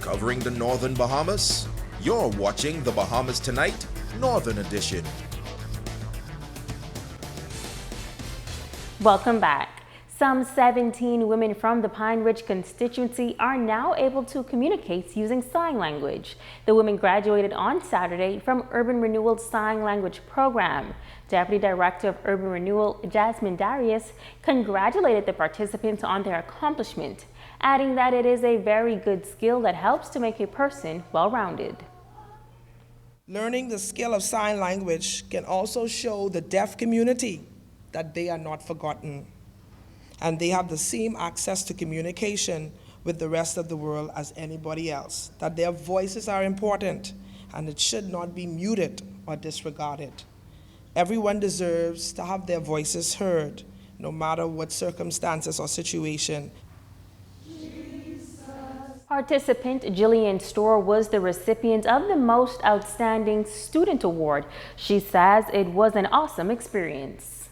Covering the Northern Bahamas, you're watching the Bahamas Tonight, Northern Edition. Welcome back. Some 17 women from the Pine Ridge constituency are now able to communicate using sign language. The women graduated on Saturday from Urban Renewal's Sign Language program. Deputy Director of Urban Renewal, Jasmine Darius, congratulated the participants on their accomplishment, adding that it is a very good skill that helps to make a person well-rounded. Learning the skill of sign language can also show the deaf community that they are not forgotten, and they have the same access to communication with the rest of the world as anybody else, that their voices are important and it should not be muted or disregarded. Everyone deserves to have their voices heard, no matter what circumstances or situation. Participant Jillian Storr was the recipient of the Most Outstanding Student Award. She says it was an awesome experience.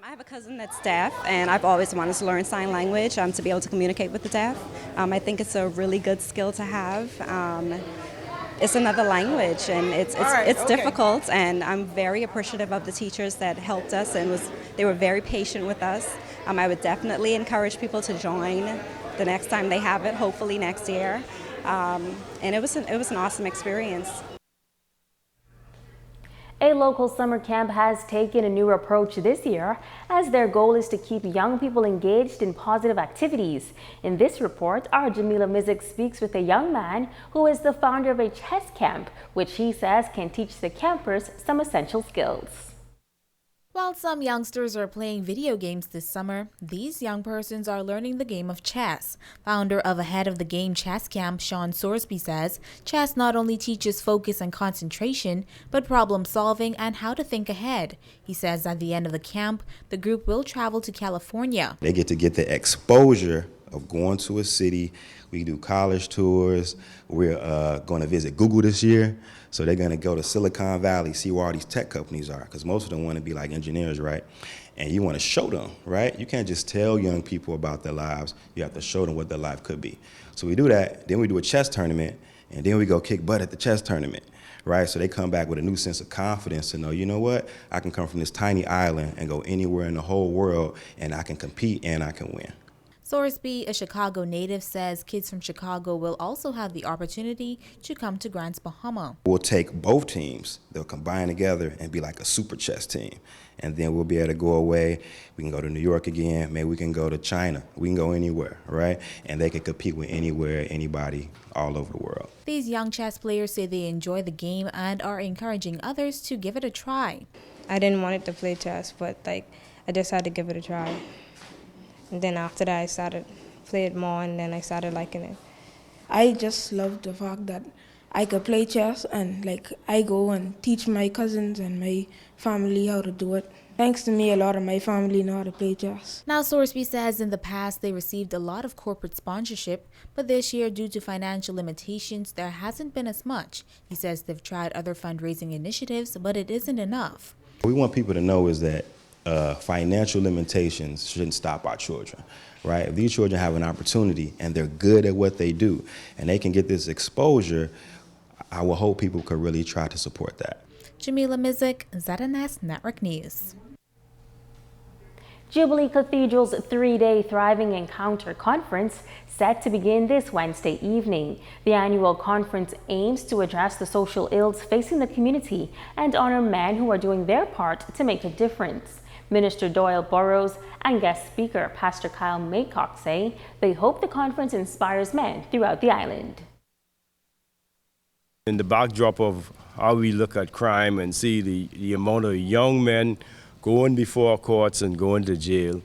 I have a cousin that's deaf, and I've always wanted to learn sign language to be able to communicate with the deaf. I think it's a really good skill to have. It's another language, and it's difficult, and I'm very appreciative of the teachers that helped us, and they were very patient with us. I would definitely encourage people to join the next time they have it, hopefully next year. And it was an awesome experience. A local summer camp has taken a new approach this year, as their goal is to keep young people engaged in positive activities. In this report, our Jamila Mizik speaks with a young man who is the founder of a chess camp, which he says can teach the campers some essential skills. While some youngsters are playing video games this summer, these young persons are learning the game of chess. Founder of Ahead of the Game Chess Camp, Sean Sorsby, says chess not only teaches focus and concentration, but problem solving and how to think ahead. He says at the end of the camp, the group will travel to California. They get to get the exposure of going to a city. We do college tours. We're going to visit Google this year. So they're going to go to Silicon Valley, see where all these tech companies are, because most of them want to be like engineers, right? And you want to show them, right? You can't just tell young people about their lives. You have to show them what their life could be. So we do that. Then we do a chess tournament, and then we go kick butt at the chess tournament, right? So they come back with a new sense of confidence to know, you know what? I can come from this tiny island and go anywhere in the whole world, and I can compete and I can win. Sorsby, a Chicago native, says kids from Chicago will also have the opportunity to come to Grants Bahama. We'll take both teams, they'll combine together and be like a super chess team. And then we'll be able to go away. We can go to New York again, maybe we can go to China. We can go anywhere, right? And they can compete with anywhere, anybody, all over the world. These young chess players say they enjoy the game and are encouraging others to give it a try. I didn't want it to play chess, but I just had to give it a try. And then after that, I started playing it more, and then I started liking it. I just love the fact that I could play chess, and I go and teach my cousins and my family how to do it. Thanks to me, a lot of my family know how to play chess. Now, Sorsby says in the past they received a lot of corporate sponsorship, but this year, due to financial limitations, there hasn't been as much. He says they've tried other fundraising initiatives, but it isn't enough. What we want people to know is that financial limitations shouldn't stop our children, right? If these children have an opportunity and they're good at what they do and they can get this exposure, I will hope people could really try to support that. Jamila Mizik, ZNS Network News. Jubilee Cathedral's three-day Thriving Encounter Conference set to begin this Wednesday evening. The annual conference aims to address the social ills facing the community and honor men who are doing their part to make a difference. Minister Doyle Burrows and guest speaker Pastor Kyle Maycock say they hope the conference inspires men throughout the island. In the backdrop of how we look at crime and see the amount of young men going before courts and going to jail,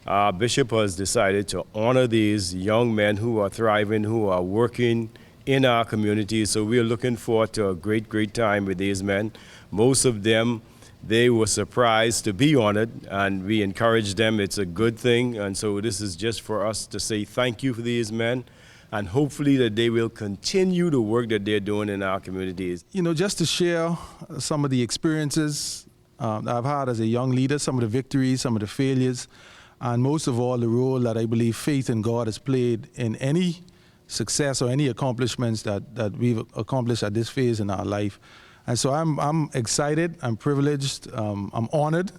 our bishop has decided to honor these young men who are thriving, who are working in our community. So we are looking forward to a great, great time with these men. Most of them, they were surprised to be honored, and we encourage them. It's a good thing, and so this is just for us to say thank you for these men, and hopefully that they will continue the work that they're doing in our communities. You know, just to share some of the experiences I've had as a young leader, some of the victories, some of the failures, and most of all, the role that I believe faith in God has played in any success or any accomplishments that we've accomplished at this phase in our life. And so I'm excited, I'm privileged, I'm honored.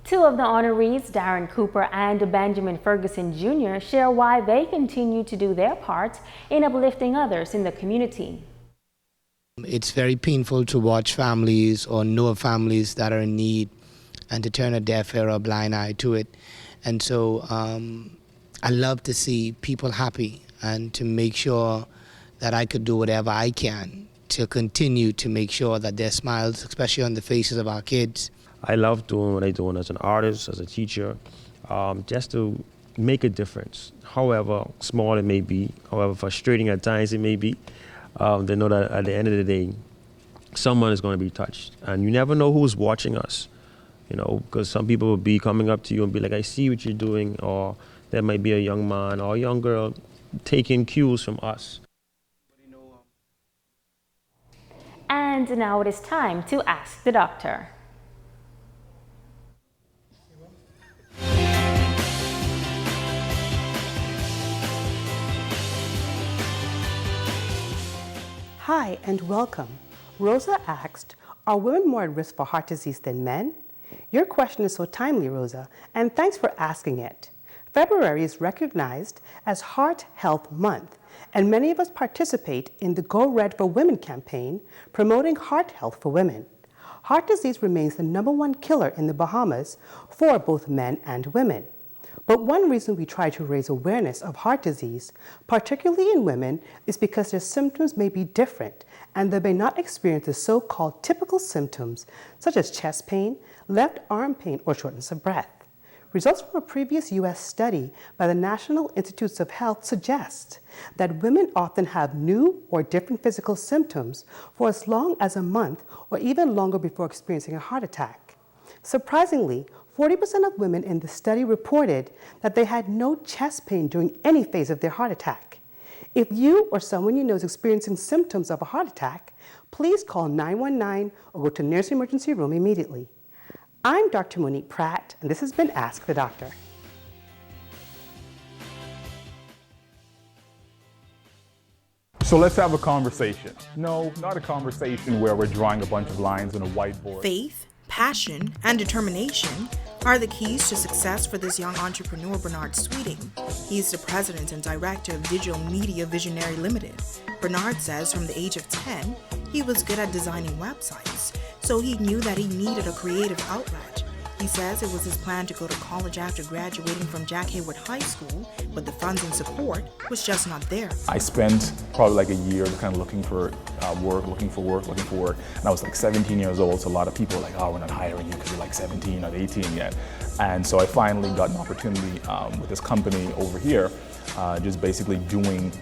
Two of the honorees, Darren Cooper and Benjamin Ferguson Jr., share why they continue to do their part in uplifting others in the community. It's very painful to watch families or know of families that are in need and to turn a deaf ear or a blind eye to it. And so I love to see people happy and to make sure that I could do whatever I can to continue to make sure that there's smiles, especially on the faces of our kids. I love doing what I'm doing as an artist, as a teacher, just to make a difference. However small it may be, however frustrating at times it may be, they know that at the end of the day, someone is going to be touched. And you never know who's watching us, you know, because some people will be coming up to you and be like, I see what you're doing, or there might be a young man or a young girl taking cues from us. And now it is time to ask the doctor. Hi and welcome. Rosa asked, are women more at risk for heart disease than men? Your question is so timely, Rosa, and thanks for asking it. February is recognized as Heart Health Month, and many of us participate in the Go Red for Women campaign promoting heart health for women. Heart disease remains the #1 killer in the Bahamas for both men and women. But one reason we try to raise awareness of heart disease, particularly in women, is because their symptoms may be different and they may not experience the so-called typical symptoms such as chest pain, left arm pain, or shortness of breath. Results from a previous U.S. study by the National Institutes of Health suggest that women often have new or different physical symptoms for as long as a month or even longer before experiencing a heart attack. Surprisingly, 40% of women in the study reported that they had no chest pain during any phase of their heart attack. If you or someone you know is experiencing symptoms of a heart attack, please call 919 or go to the nearest emergency room immediately. I'm Dr. Monique Pratt, and this has been Ask the Doctor. So let's have a conversation. No, not a conversation where we're drawing a bunch of lines on a whiteboard. Faith, passion, and determination are the keys to success for this young entrepreneur, Bernard Sweeting. He's the president and director of Digital Media Visionary Limited. Bernard says from the age of 10, he was good at designing websites, so he knew that he needed a creative outlet. He says it was his plan to go to college after graduating from Jack Hayward High School, but the funds and support was just not there. I spent probably like a year kind of looking for work, and I was like 17 years old, so a lot of people were like, oh, we're not hiring you because you're like 17, not 18 yet. And so I finally got an opportunity with this company over here, just basically doing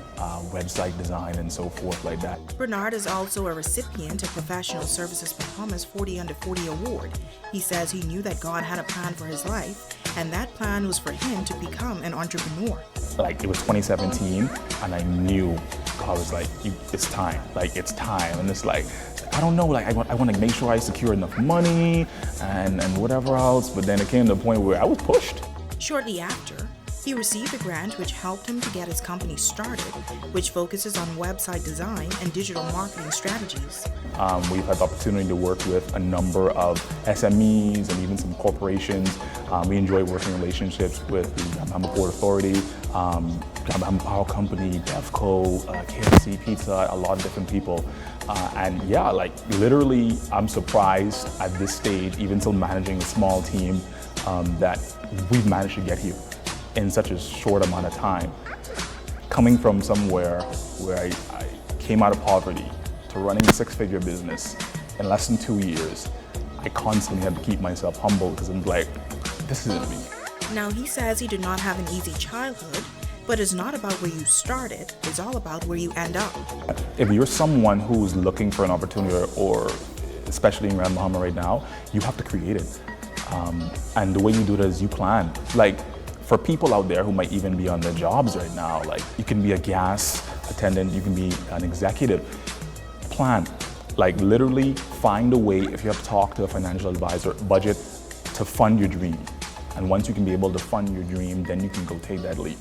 website design and so forth like that. Bernard is also a recipient of Professional Services Bahamas 40 Under 40 Award. He says he knew that God had a plan for his life, and that plan was for him to become an entrepreneur. Like, it was 2017, and I knew God was like, it's time, it's time. And it's like, I don't know, I want to make sure I secure enough money and whatever else, but then it came to a point where I was pushed. Shortly after, he received a grant which helped him to get his company started, which focuses on website design and digital marketing strategies. We've had the opportunity to work with a number of SMEs and even some corporations. We enjoy working relationships with the Bahama Port Authority, Bahama Power Company, DevCo, KFC Pizza, a lot of different people. And yeah, literally, I'm surprised at this stage, even still managing a small team, that we've managed to get here in such a short amount of time. Coming from somewhere where I came out of poverty to running a 6-figure business in less than 2 years, I constantly had to keep myself humble because I'm like, this isn't me. Now, he says he did not have an easy childhood, but it's not about where you started, it's all about where you end up. If you're someone who's looking for an opportunity, or especially in Grand Bahama right now, you have to create it. And the way you do it is you plan. For people out there who might even be on their jobs right now, you can be a gas attendant, you can be an executive. Plan. Literally find a way, if you have to talk to a financial advisor, budget to fund your dream. And once you can be able to fund your dream, then you can go take that leap.